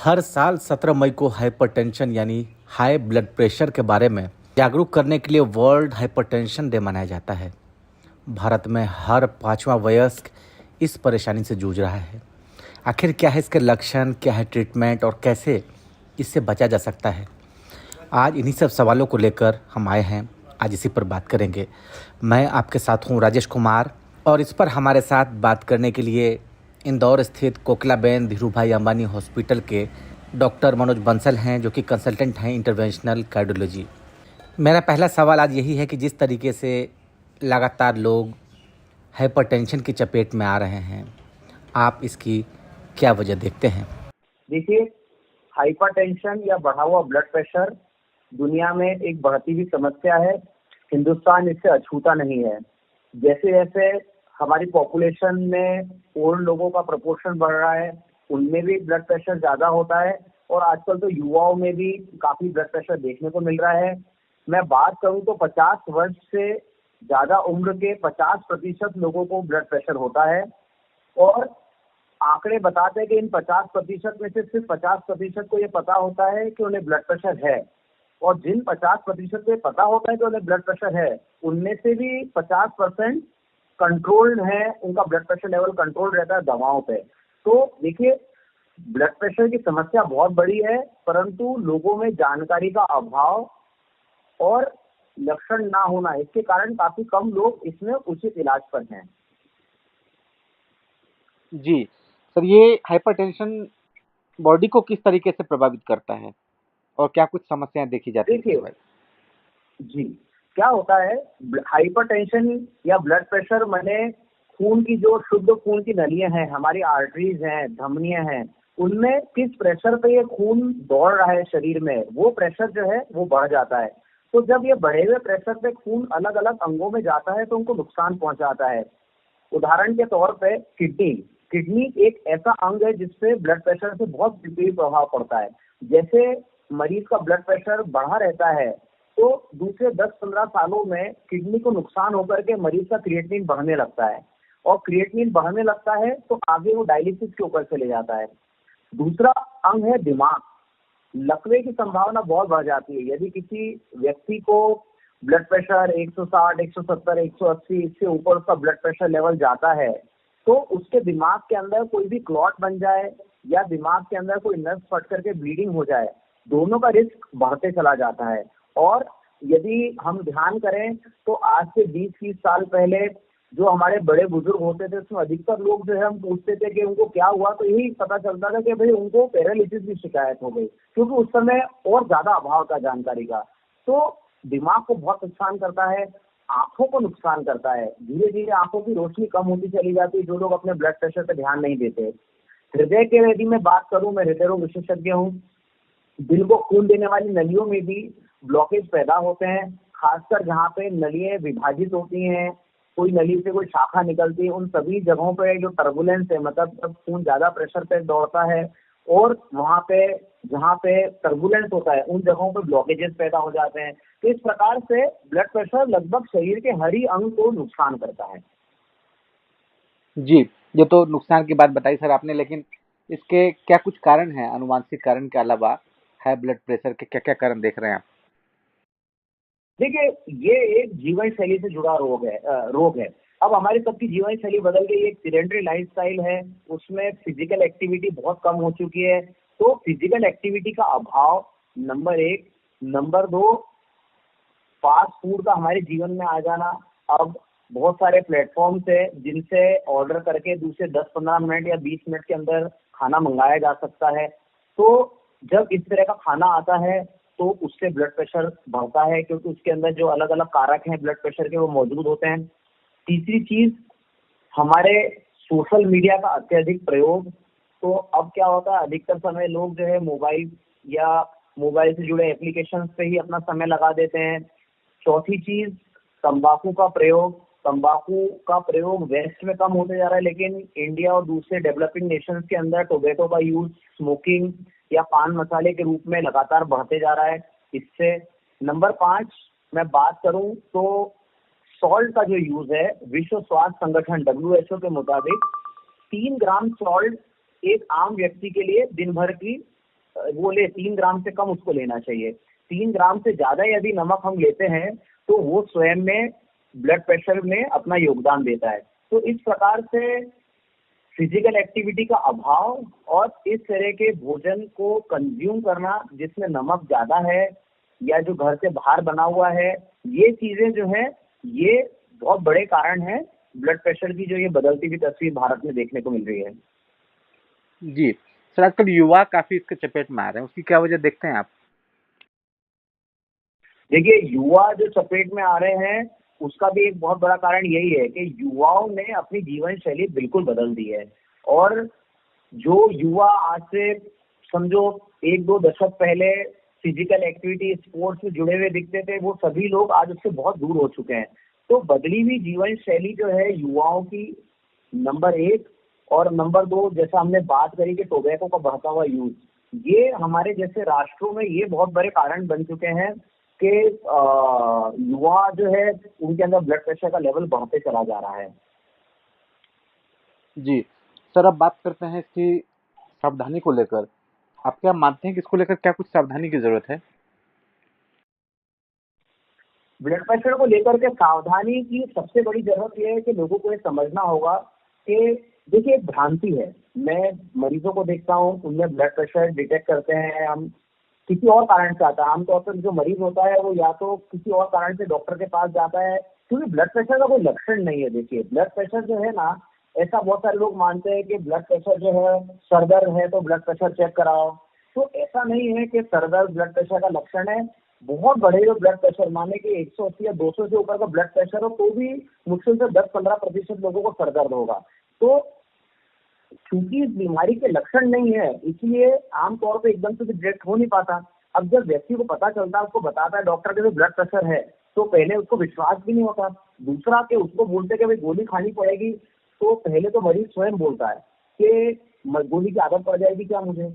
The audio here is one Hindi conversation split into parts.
हर साल 17 मई को हाइपरटेंशन यानी हाई ब्लड प्रेशर के बारे में जागरूक करने के लिए वर्ल्ड हाइपरटेंशन डे मनाया जाता है। भारत में हर पांचवा वयस्क इस परेशानी से जूझ रहा है। आखिर क्या है इसके लक्षण, क्या है ट्रीटमेंट और कैसे इससे बचा जा सकता है? आज इन्हीं सब सवालों को लेकर हम आए हैं। आज इसी पर बात करेंगे। मैं आपके साथ हूँ राजेश कुमार, और इस पर हमारे साथ बात करने के लिए इंदौर स्थित कोकिलाबेन धीरूभाई अंबानी हॉस्पिटल के डॉक्टर मनोज बंसल हैं, जो कि कंसल्टेंट हैं इंटरवेंशनल कार्डियोलॉजी। मेरा पहला सवाल आज यही है कि जिस तरीके से लगातार लोग हाइपरटेंशन की चपेट में आ रहे हैं, आप इसकी क्या वजह देखते हैं? देखिए, हाइपरटेंशन या बढ़ा हुआ ब्लड प्रेशर दुनिया में एक बढ़ती हुई समस्या है। हिंदुस्तान इससे अछूता नहीं है। जैसे जैसे हमारी पॉपुलेशन में ओल्ड लोगों का प्रपोर्शन बढ़ रहा है, उनमें भी ब्लड प्रेशर ज्यादा होता है, और आजकल तो युवाओं में भी काफी ब्लड प्रेशर देखने को मिल रहा है। मैं बात करूं तो 50 वर्ष से ज्यादा उम्र के 50% लोगों को ब्लड प्रेशर होता है, और आंकड़े बताते हैं कि इन 50% में से सिर्फ 50% को ये पता होता है कि उन्हें ब्लड प्रेशर है, और जिन 50% को ये पता होता है कि उन्हें ब्लड प्रेशर है, उनमें से भी 50% कंट्रोल्ड है, उनका ब्लड प्रेशर लेवल कंट्रोल रहता है दवाओं पे। तो देखिए, ब्लड प्रेशर की समस्या बहुत बड़ी है, परंतु लोगों में जानकारी का अभाव और लक्षण ना होना, इसके कारण काफी कम लोग इसमें उचित इलाज पर हैं। जी सर, ये हाइपरटेंशन बॉडी को किस तरीके से प्रभावित करता है और क्या कुछ समस्याएं देखी जाती है इसके देखिए बारे जी, क्या होता है, हाइपरटेंशन या ब्लड प्रेशर माने खून की जो शुद्ध खून की नलियां हैं, हमारी आर्टरीज हैं, धमनियां हैं, उनमें किस प्रेशर पे ये खून दौड़ रहा है शरीर में, वो प्रेशर जो है वो बढ़ जाता है। तो जब ये बढ़े हुए प्रेशर पे खून अलग अलग अंगों में जाता है तो उनको नुकसान पहुंचाता है। उदाहरण के तौर पे किडनी किडनी एक ऐसा अंग है जिससे ब्लड प्रेशर से बहुत विपरीत प्रभाव पड़ता है। जैसे मरीज का ब्लड प्रेशर बढ़ा रहता है, तो दूसरे 10-15 सालों में किडनी को नुकसान होकर के मरीज का क्रिएटिनिन बढ़ने लगता है, और क्रिएटिनिन बढ़ने लगता है तो आगे वो डायलिसिस के ऊपर चले जाता है। दूसरा अंग है दिमाग। लकवे की संभावना बहुत बढ़ जाती है। यदि किसी व्यक्ति को ब्लड प्रेशर 160, 170, 180, इससे ऊपर उसका ब्लड प्रेशर लेवल जाता है, तो उसके दिमाग के अंदर कोई भी क्लॉट बन जाए या दिमाग के अंदर कोई नस फट करके ब्लीडिंग हो जाए, दोनों का रिस्क बढ़ते चला जाता है। और यदि हम ध्यान करें तो आज से 20-30 साल पहले जो हमारे बड़े बुजुर्ग होते थे, उसमें अधिकतर लोग जो है, हम पूछते थे कि उनको क्या हुआ, तो यही पता चलता था कि भाई उनको पैरालिसिस की शिकायत हो गई, क्योंकि उस समय और ज्यादा अभाव था जानकारी का। तो दिमाग को बहुत नुकसान करता है, आंखों को नुकसान करता है। धीरे धीरे आंखों की रोशनी कम होती चली जाती है जो लोग अपने ब्लड प्रेशर पर ध्यान नहीं देते। हृदय के यदि मैं बात करूं, मैं हृदय रोग विशेषज्ञ हूँ। दिल को खून देने वाली नलियों में भी ब्लॉकेज पैदा होते हैं, खासकर जहाँ पे नलियां विभाजित होती हैं, कोई नली से कोई शाखा निकलती है, उन सभी जगहों पे जो टर्बुलेंस है, मतलब जब खून ज्यादा प्रेशर पे दौड़ता है और वहाँ पे जहाँ पे टर्बुलेंस होता है, उन जगहों पे ब्लॉकेजेस पैदा हो जाते हैं। तो इस प्रकार से ब्लड प्रेशर लगभग शरीर के हर ही अंग को नुकसान करता है। जी, ये तो नुकसान की बात बताई सर आपने, लेकिन इसके क्या कुछ कारण हैं? अनुवांशिक कारण के अलावा हाई ब्लड प्रेशर के क्या क्या कारण देख रहे हैं आप? देखिए, ये एक जीवन शैली से जुड़ा रोग है। अब हमारी सबकी जीवन शैली बदल गई, एक सीडेंटरी लाइफस्टाइल है, उसमें फिजिकल एक्टिविटी बहुत कम हो चुकी है। तो फिजिकल एक्टिविटी का अभाव नंबर 1। नंबर 2, फास्ट फूड का हमारे जीवन में आ जाना। अब बहुत सारे प्लेटफॉर्म्स है जिनसे ऑर्डर करके दूसरे 10-15 मिनट या 20 मिनट के अंदर खाना मंगाया जा सकता है। तो जब इस तरह का खाना आता है तो उससे ब्लड प्रेशर बढ़ता है, क्योंकि उसके अंदर जो अलग अलग कारक हैं ब्लड प्रेशर के, वो मौजूद होते हैं। तीसरी चीज, हमारे सोशल मीडिया का अत्यधिक प्रयोग। तो अब क्या होता है, अधिकतर समय लोग जो है मोबाइल या मोबाइल से जुड़े एप्लीकेशंस पे ही अपना समय लगा देते हैं। चौथी चीज, तंबाकू का प्रयोग। तंबाकू का प्रयोग वेस्ट में कम होते जा रहा है, लेकिन इंडिया और दूसरे डेवलपिंग नेशंस के अंदर टोबैको का यूज स्मोकिंग या पान मसाले के रूप में लगातार बढ़ते जा रहा है। इससे नंबर 5 मैं बात करूं तो सॉल्ट का जो यूज है, विश्व स्वास्थ्य संगठन WHO के मुताबिक 3 ग्राम सॉल्ट एक आम व्यक्ति के लिए दिन भर की वो ले, 3 ग्राम से कम उसको लेना चाहिए। 3 ग्राम से ज्यादा यदि नमक हम लेते हैं तो वो स्वयं में ब्लड प्रेशर में अपना योगदान देता है। तो इस प्रकार से फिजिकल एक्टिविटी का अभाव और इस तरह के भोजन को कंज्यूम करना जिसमें नमक ज्यादा है या जो घर से बाहर बना हुआ है, ये चीजें जो है ये बहुत बड़े कारण हैं ब्लड प्रेशर की जो ये बदलती हुई तस्वीर भारत में देखने को मिल रही है। जी सर, आजकल युवा काफी इसके चपेट में आ रहे हैं, उसकी क्या वजह देखते हैं आप? देखिए, युवा जो चपेट में आ रहे हैं उसका भी एक बहुत बड़ा कारण यही है कि युवाओं ने अपनी जीवन शैली बिल्कुल बदल दी है। और जो युवा आज से समझो 1-2 दशक पहले फिजिकल एक्टिविटी स्पोर्ट्स में जुड़े हुए दिखते थे, वो सभी लोग आज उससे बहुत दूर हो चुके हैं। तो बदली हुई जीवन शैली जो है युवाओं की, नंबर 1, और नंबर 2 जैसा हमने बात करी कि टोबैको का बढ़ता हुआ यूज, ये हमारे जैसे राष्ट्रों में ये बहुत बड़े कारण बन चुके हैं कि युवा जो है उनके अंदर ब्लड प्रेशर का लेवल बढ़ते चला जा रहा है। जी सर, अब बात करते हैं इसकी सावधानी को लेकर। आप क्या मानते हैं कि इसको लेकर क्या कुछ सावधानी की जरूरत है? ब्लड प्रेशर को लेकर के सावधानी की सबसे बड़ी जरूरत यह है कि लोगों को ये समझना होगा कि देखिए, एक भ्रांति है। मैं मरीजों को देखता हूँ, उनमें ब्लड प्रेशर डिटेक्ट करते हैं हम किसी और कारण से आता है। आमतौर पर जो मरीज होता है वो या तो किसी और कारण से डॉक्टर के पास जाता है, क्योंकि ब्लड प्रेशर का कोई लक्षण नहीं है। देखिए, ब्लड प्रेशर जो है ना, ऐसा बहुत सारे लोग मानते हैं कि ब्लड प्रेशर जो है, सर दर्द है तो ब्लड प्रेशर चेक कराओ। तो ऐसा नहीं है कि सर दर्द ब्लड प्रेशर का लक्षण है। बहुत बड़े जो ब्लड प्रेशर, माने कि 180 या 200 से ऊपर का ब्लड प्रेशर हो तो भी मुश्किल से 10-15% लोगों को सर दर्द होगा। तो क्योंकि इस बीमारी के लक्षण नहीं है, इसलिए आमतौर पे एकदम से डिटेक्ट हो नहीं पाता। अब जब व्यक्ति को पता चलता है, उसको बताता है डॉक्टर के ब्लड प्रेशर है, तो पहले उसको विश्वास भी नहीं होता। दूसरा कि उसको बोलते कि भाई गोली खानी पड़ेगी, तो पहले तो मरीज स्वयं बोलता है कि गोली की आदत पड़ जाएगी क्या मुझे,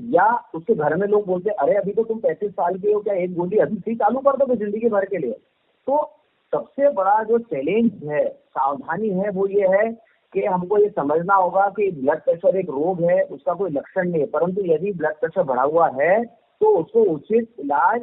या उसके घर में लोग बोलते हैं अरे अभी तो तुम 35 साल के हो, क्या एक गोली अभी से ही चालू कर दो जिंदगी भर के लिए। तो सबसे बड़ा जो चैलेंज है, सावधानी है, वो ये है कि हमको ये समझना होगा कि ब्लड प्रेशर एक रोग है, उसका कोई लक्षण नहीं है। परंतु यदि ब्लड प्रेशर बढ़ा हुआ है तो उसको उचित इलाज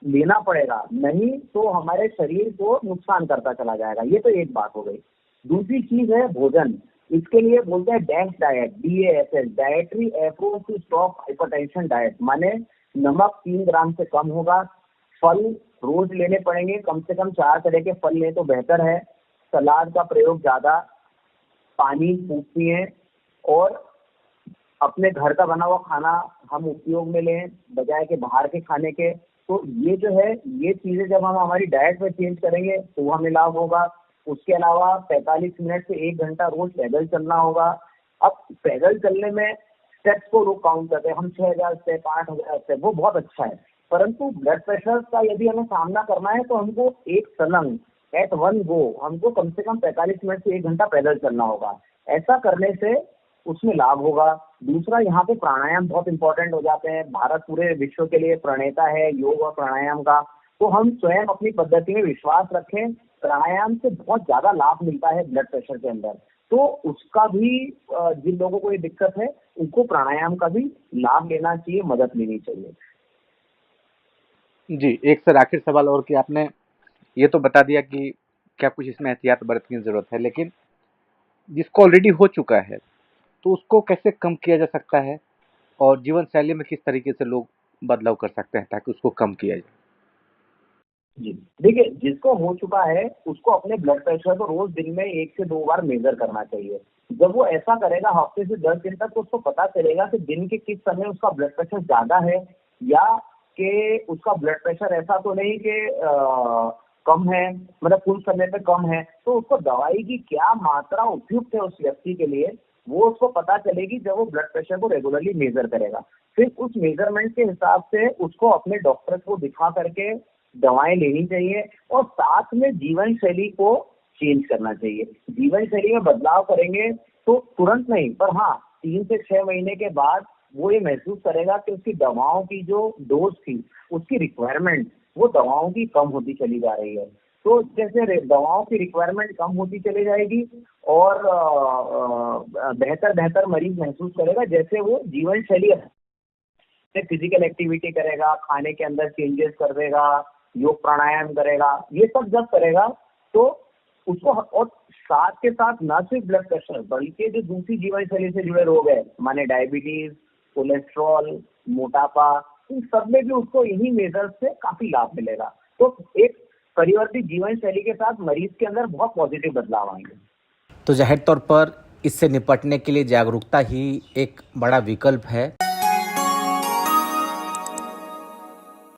लेना पड़ेगा, नहीं तो हमारे शरीर को नुकसान करता चला जाएगा। ये तो एक बात हो गई। दूसरी चीज है भोजन। इसके लिए बोलते हैं dash diet, DASH, dietary approach to stop hypertension diet. माने नमक 3 ग्राम से कम होगा, फल रोज लेने पड़ेंगे, कम से कम 4 तरह के फल लें तो बेहतर है, सलाद का प्रयोग ज्यादा, पानी खूब पिए, और अपने घर का बना हुआ खाना हम उपयोग में लें बजाय के बाहर के खाने के। तो ये जो है, ये चीजें जब हम हमारी डाइट में चेंज करेंगे तो हमें लाभ होगा। उसके अलावा 45 मिनट से 1 घंटा रोज पैदल चलना होगा। अब पैदल चलने में स्टेप्स को लोग काउंट करते हैं, हम 6000 स्टेप, 8000 स्टेप, वो बहुत अच्छा है। परंतु ब्लड प्रेशर का यदि हमें सामना करना है तो हमको एक सलंग, एट वन गो, हमको कम से कम 45 मिनट से 1 घंटा पैदल चलना होगा। ऐसा करने से उसमें लाभ होगा। दूसरा, यहाँ पे प्राणायाम बहुत इंपॉर्टेंट हो जाते हैं। भारत पूरे विश्व के लिए प्रणेता है योग और प्राणायाम का। तो हम स्वयं अपनी पद्धति में विश्वास रखें, प्राणायाम से बहुत ज्यादा लाभ मिलता है ब्लड प्रेशर के अंदर। तो उसका भी जिन लोगों को ये दिक्कत है उनको प्राणायाम का भी लाभ लेना चाहिए, मदद लेनी चाहिए। जी, एक सर आखिर सवाल और कि आपने ये तो बता दिया कि क्या कुछ इसमें एहतियात बरतने की जरूरत है, लेकिन जिसको ऑलरेडी हो चुका है तो उसको कैसे कम किया जा सकता है, और जीवन शैली में किस तरीके से लोग बदलाव कर सकते हैं ताकि उसको कम किया जाए? जी, देखिए, जिसको हो चुका है उसको अपने ब्लड प्रेशर को रोज दिन में 1 से 2 बार मेजर करना चाहिए। जब वो ऐसा करेगा हफ्ते से 10 दिन तक, तो उसको पता चलेगा कि दिन के किस समय उसका ब्लड प्रेशर ज्यादा है, या कि उसका ब्लड प्रेशर ऐसा तो नहीं कि कम है, मतलब कुछ समय पे कम है। तो उसको दवाई की क्या मात्रा उपयुक्त है उस व्यक्ति के लिए, वो उसको पता चलेगी जब वो ब्लड प्रेशर को रेगुलरली मेजर करेगा। फिर उस मेजरमेंट के हिसाब से उसको अपने डॉक्टर को दिखा करके दवाएं लेनी चाहिए, और साथ में जीवन शैली को चेंज करना चाहिए। जीवन शैली में बदलाव करेंगे तो तुरंत नहीं, पर हाँ 3 से 6 महीने के बाद वो ये महसूस करेगा कि उसकी दवाओं की जो डोज थी, उसकी रिक्वायरमेंट, वो दवाओं की कम होती चली जा रही है। तो जैसे दवाओं की रिक्वायरमेंट कम होती चली जाएगी और बेहतर बेहतर मरीज महसूस करेगा जैसे वो जीवन शैली फिजिकल एक्टिविटी करेगा, खाने के अंदर चेंजेस कर देगा, योग प्राणायाम करेगा, ये सब जब करेगा तो उसको, और साथ के साथ ना सिर्फ ब्लड प्रेशर बल्कि जो दूसरी जीवन शैली से जुड़े रोग है, माने डायबिटीज, कोलेस्ट्रॉल, मोटापा, इन सब में भी उसको इन्हीं मेजर्स से काफी लाभ मिलेगा। तो एक परिवर्तित जीवन शैली के साथ मरीज के अंदर बहुत पॉजिटिव बदलाव आएंगे। तो जाहिर तौर पर इससे निपटने के लिए जागरूकता ही एक बड़ा विकल्प है।